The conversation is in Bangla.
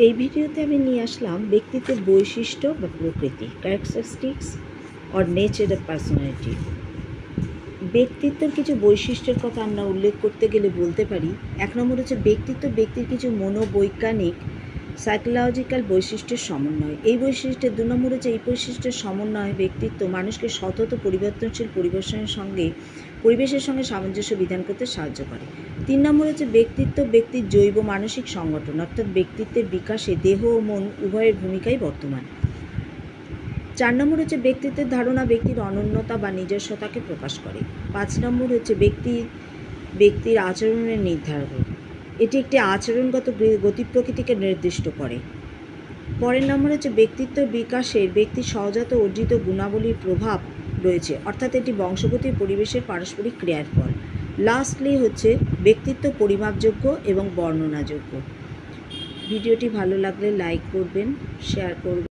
এই ভিডিওতে আমি নিয়ে আসলাম ব্যক্তিত্বের বৈশিষ্ট্য বা প্রকৃতি, characteristics or nature of personality. ব্যক্তিত্বের কিছু বৈশিষ্ট্যের কথা আমরা উল্লেখ করতে গেলে বলতে পারি, এক নম্বর হচ্ছে ব্যক্তিত্ব ব্যক্তির কিছু মনোবৈজ্ঞানিক সাইকোলজিক্যাল বৈশিষ্ট্যের সমন্বয়। এই বৈশিষ্ট্যের দু নম্বর হচ্ছে এই বৈশিষ্ট্যের সমন্বয় ব্যক্তিত্ব মানুষকে সতত পরিবর্তনশীল পরিবেশের সঙ্গে সামঞ্জস্য বিধান করতে সাহায্য করে। 3 নম্বর হচ্ছে ব্যক্তিত্ব ব্যক্তির জৈব মানসিক সংগঠন, অর্থাৎ ব্যক্তিত্বের বিকাশে দেহ ও মন উভয়ের ভূমিকাই বর্তমান। 4 নম্বর হচ্ছে ব্যক্তিত্বের ধারণা ব্যক্তির অনন্যতা বা নিজস্বতাকে প্রকাশ করে। 5 নম্বর হচ্ছে ব্যক্তির আচরণের নির্ধারণ, এটি একটি আচরণগত গতি প্রকৃতিকে নির্দিষ্ট করে। পরের নম্বর হচ্ছে ব্যক্তিত্বের বিকাশে ব্যক্তির সহজাত অর্জিত গুণাবলীর প্রভাব রয়েছে, অর্থাৎ এটি বংশগতি পরিবেশের পারস্পরিক ক্রিয়ার ফল। লাস্টলি হচ্ছে ব্যক্তিত্ব পরিমাপযোগ্য এবং বর্ণনাযোগ্য। ভিডিওটি ভালো লাগলে লাইক করবেন, শেয়ার করবেন।